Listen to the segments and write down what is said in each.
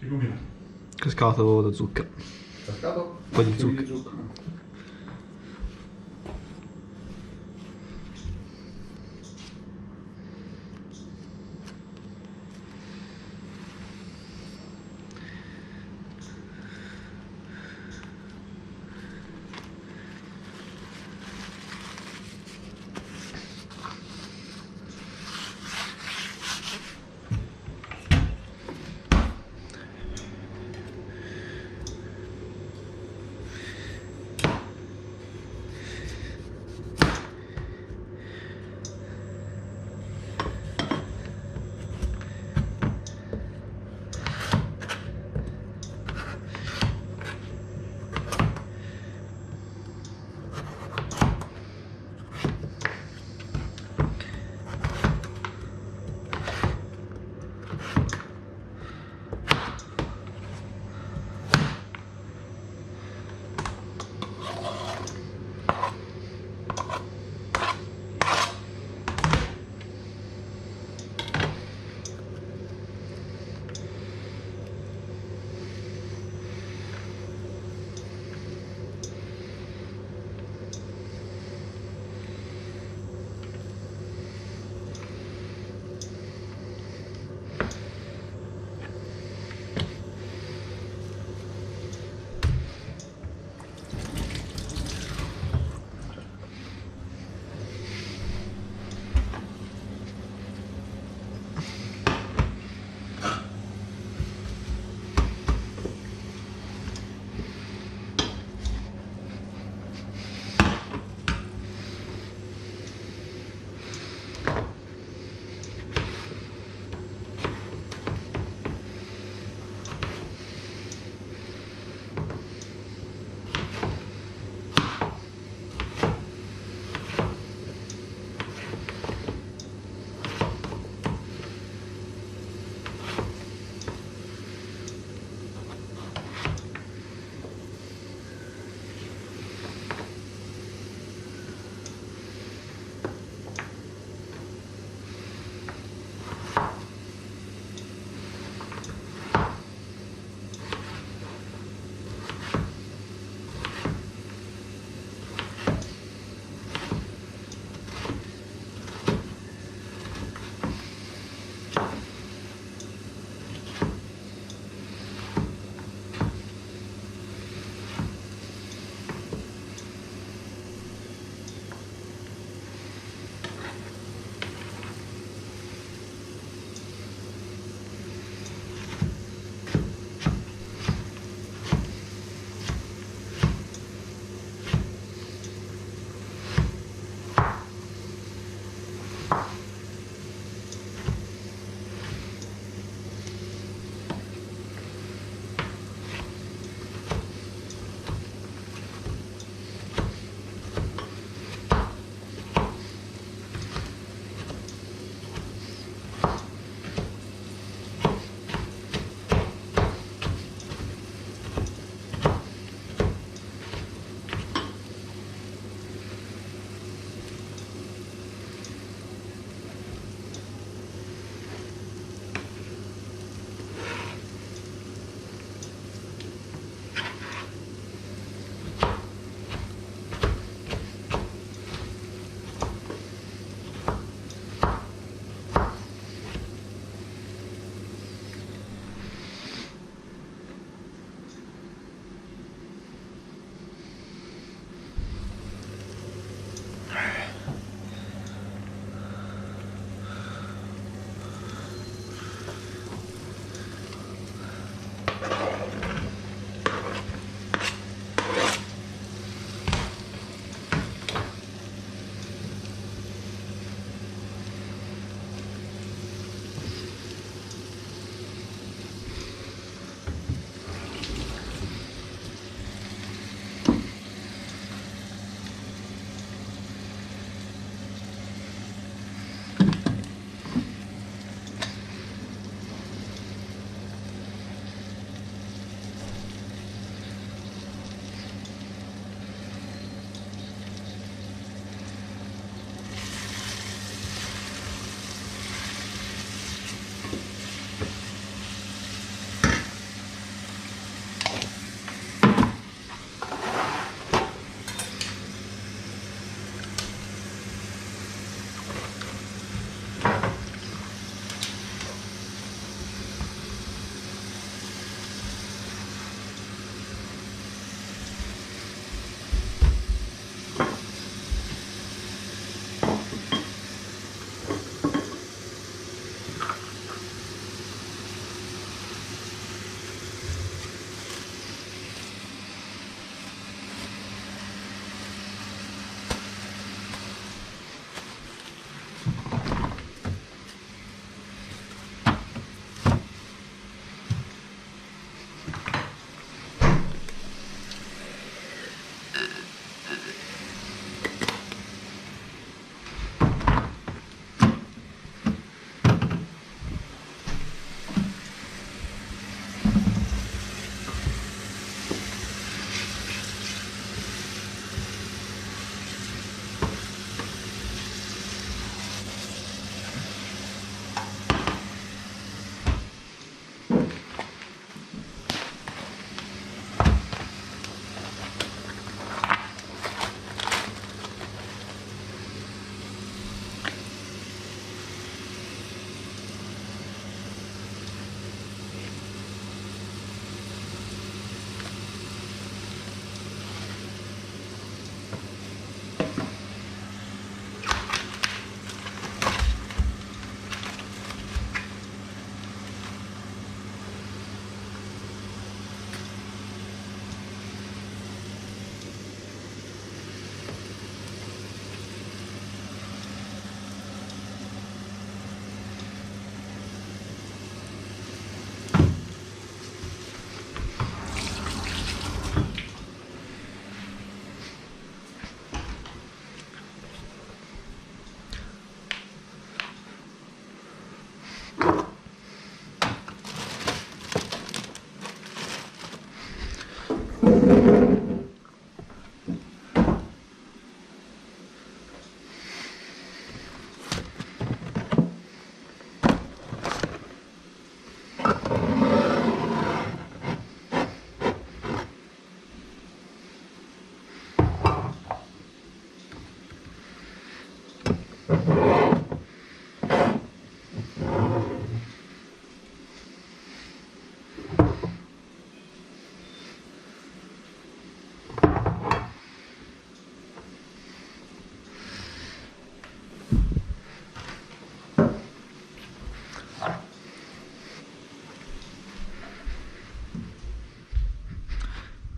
Che combina? Cascato da zucca. Cascato? Un po' di Fiori zucca. zucchero.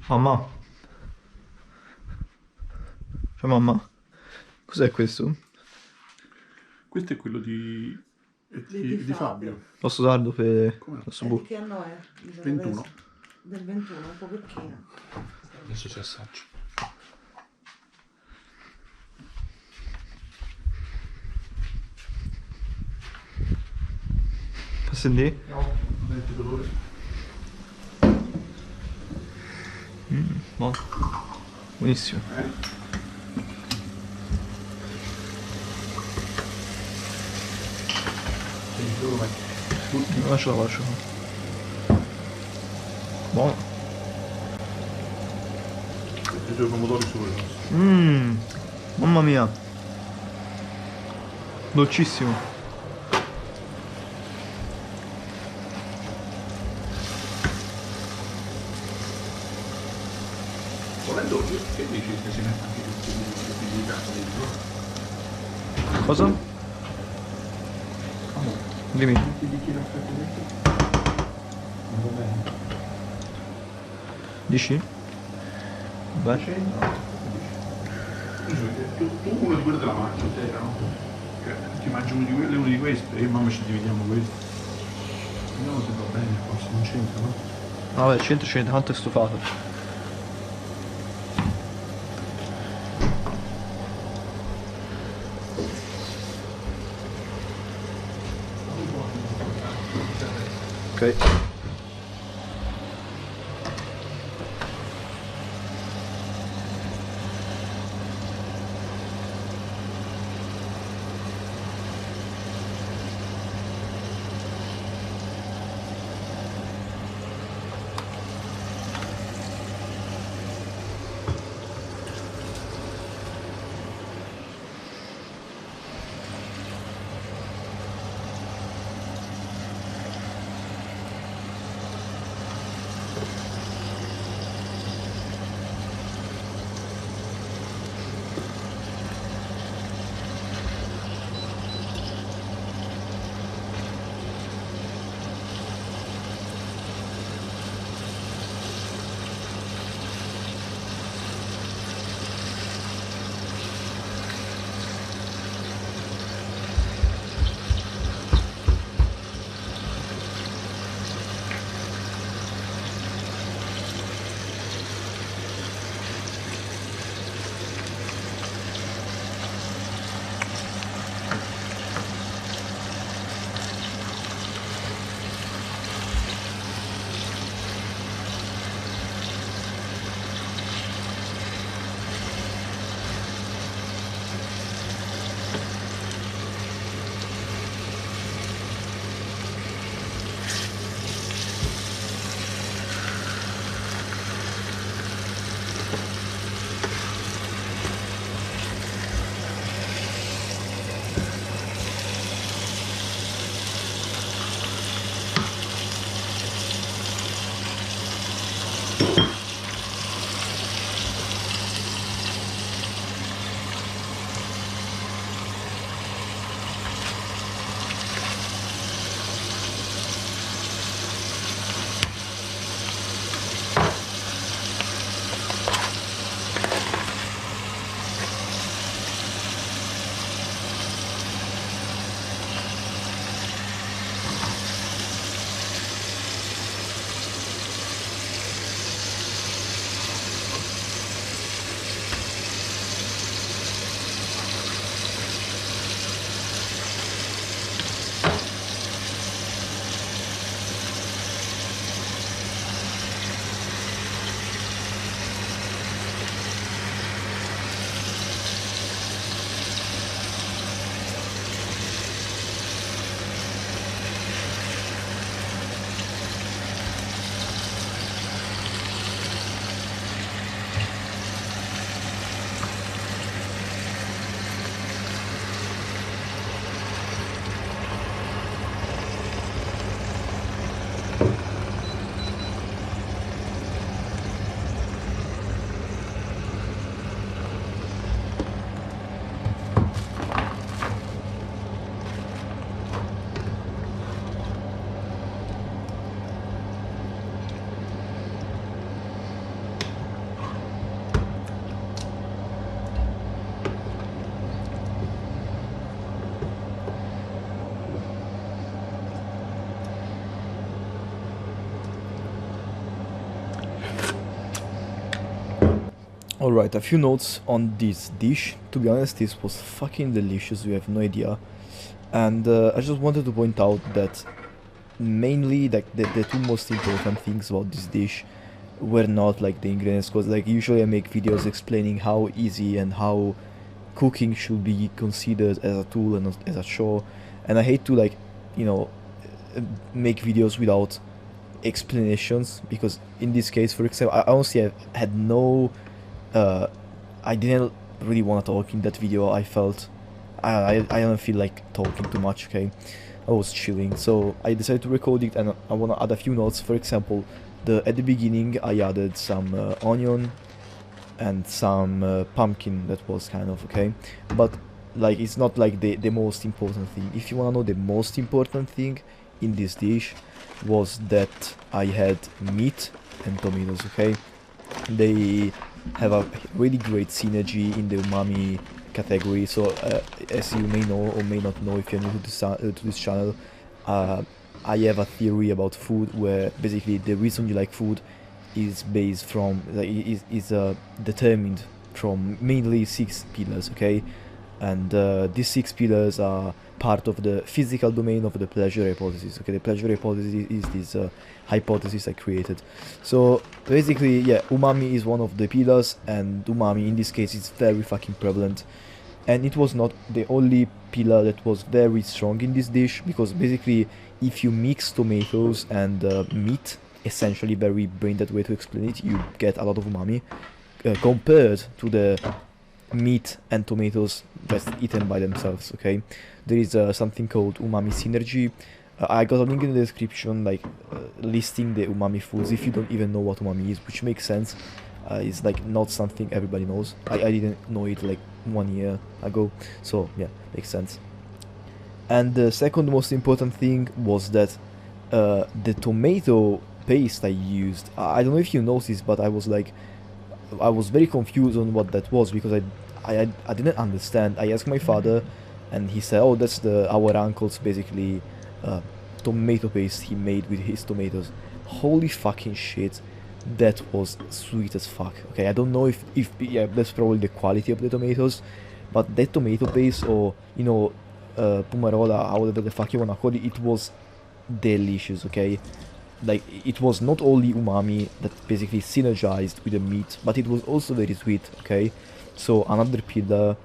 Mamma. Cioè mamma. Cos'è questo? Questo è quello di Fabio. Posso darlo per Come no? questo buco? Che anno è? 21. Del 21, un po' vecchino. Adesso ci assaggio. Fa sentire? No, non è dolore. Buono. Buonissimo. Lascio. Buono. I due pomodori sopra. Mamma mia. Dolcissimo. Volendo, che dici che si mette anche questi di casa dentro? Cosa? Dimmi. Metti il bicchiere a freddo dentro? Non va bene. Dici? Beh. Tu uno di quelli della macchina, te, no? Cioè, ti mangi uno di quelli e uno di questi e io e mamma ci dividiamo questo. Vediamo se va bene, forse non c'entra, no? Vabbè, il centro c'è tanto è stufato. Ok. Alright, a few notes on this dish. To be honest, this was fucking delicious, you have no idea. And I just wanted to point out that mainly like the two most important things about this dish were not like the ingredients, because like usually I make videos explaining how easy and how cooking should be considered as a tool and not as a chore, and I hate to like, you know, make videos without explanations, because in this case, for example, I honestly had no I didn't really want to talk in that video. I felt I don't feel like talking too much, okay? I was chilling, so I decided to record it, and I want to add a few notes. For example, at the beginning I added some onion and some pumpkin. That was kind of okay, but like it's not like the most important thing. If you want to know the most important thing in this dish, was that I had meat and tomatoes, okay? They have a really great synergy in the umami category. So as you may know or may not know if you're new to this channel, I have a theory about food where basically the reason you like food is based from like, is determined from mainly 6 pillars, okay? And these 6 pillars are part of the physical domain of the pleasure hypothesis, okay? The pleasure hypothesis is this hypothesis I created. So basically, yeah, umami is one of the pillars, and umami in this case is very fucking prevalent. And it was not the only pillar that was very strong in this dish, because basically if you mix tomatoes and meat, essentially very brain dead way to explain it, you get a lot of umami compared to the meat and tomatoes just eaten by themselves, okay? There is something called umami synergy. I got a link in the description, like listing the umami foods if you don't even know what umami is, which makes sense. It's like not something everybody knows. I didn't know it like 1 year ago, so yeah, makes sense. And the second most important thing was that the tomato paste I used, I don't know if you noticed, but I was very confused on what that was, because I didn't understand. I asked my father, and he said, oh, that's our uncle's basically tomato paste he made with his tomatoes. Holy fucking shit, that was sweet as fuck. Okay, I don't know if yeah, that's probably the quality of the tomatoes, but that tomato paste, or you know, pumarola, however the fuck you wanna call it, it was delicious, okay? Like, it was not only umami that basically synergized with the meat, but it was also very sweet, okay? So another pillar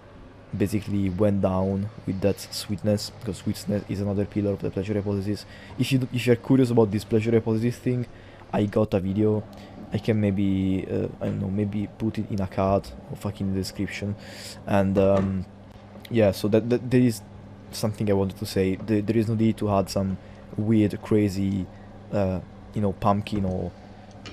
basically went down with that sweetness, because sweetness is another pillar of the pleasure hypothesis. If you're curious about this pleasure hypothesis thing, I got a video. I can maybe I don't know, maybe put it in a card or fucking in the description. And yeah, so that there is something I wanted to say. There is no need to add some weird, crazy, you know, pumpkin or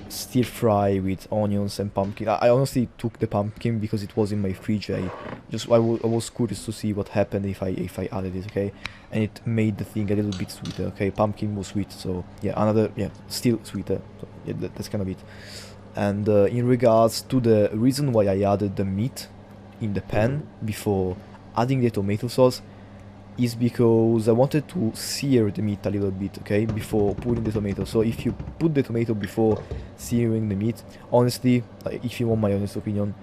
stir fry with onions and pumpkin. I honestly took the pumpkin because it was in my fridge. I was curious to see what happened if I added it, okay? And it made the thing a little bit sweeter, okay? Pumpkin was sweet, so yeah, still sweeter. So yeah, that's kind of it. And in regards to the reason why I added the meat in the pan before adding the tomato sauce, is because I wanted to sear the meat a little bit, okay, before putting the tomato. So if you put the tomato before searing the meat, honestly, like, if you want my honest opinion,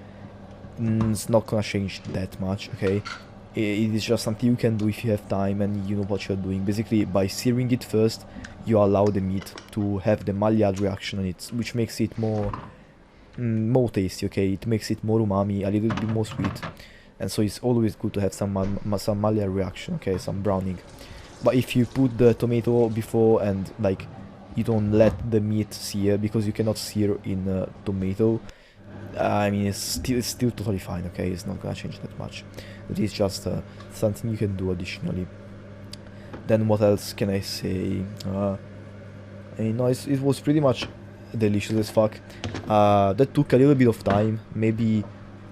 it's not gonna change that much, okay? It is just something you can do if you have time and you know what you're doing. Basically, by searing it first, you allow the meat to have the Maillard reaction on it, which makes it more tasty, okay? It makes it more umami, a little bit more sweet. And so it's always good to have some Maillard reaction, okay, some browning. But if you put the tomato before and like you don't let the meat sear, because you cannot sear in tomato, I mean, it's still totally fine, okay? It's not gonna change that much. It is just something you can do additionally. Then what else can I say? I mean, no, it was pretty much delicious as fuck. That took a little bit of time, maybe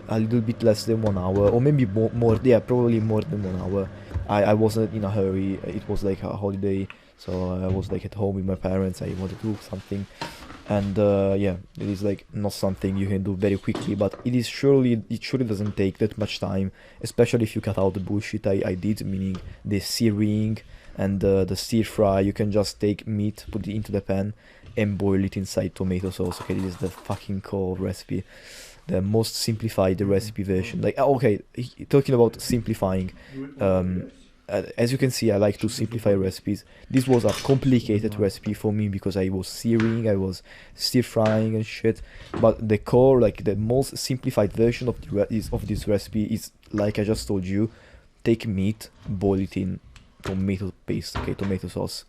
a little bit less than 1 hour, or maybe more, yeah, probably more than 1 hour. I wasn't in a hurry. It was like a holiday, so I was like at home with my parents. I wanted to do something, and yeah, it is like not something you can do very quickly, but it surely doesn't take that much time, especially if you cut out the bullshit I did, meaning the searing, And the stir fry, you can just take meat, put it into the pan, and boil it inside tomato sauce. Okay, this is the fucking core recipe, the most simplified recipe version. Like, okay, talking about simplifying, as you can see, I like to simplify recipes. This was a complicated recipe for me because I was searing, I was stir frying and shit. But the core, like the most simplified version of this recipe is, like I just told you, take meat, boil it in tomato paste, okay, tomato sauce.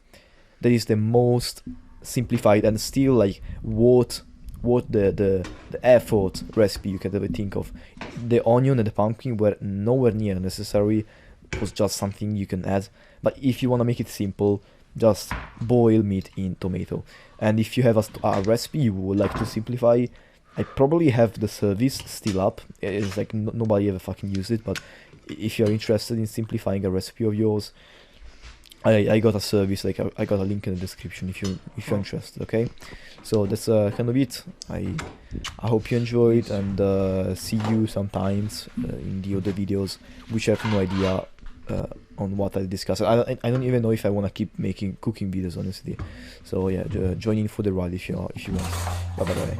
That is the most simplified and still like what the effort recipe you can ever think of. The onion and the pumpkin were nowhere near necessary. It was just something you can add. But if you want to make it simple, just boil meat in tomato. And if you have a recipe you would like to simplify, I probably have the service still up. It's like nobody ever fucking used it, but if you're interested in simplifying a recipe of yours, I got a service, like I got a link in the description if you're interested. Okay, so that's kind of it. I hope you enjoyed, and see you sometimes in the other videos, which I have no idea on what I discuss. I don't even know if I want to keep making cooking videos, honestly. So yeah, join in for the ride if you want. Bye bye.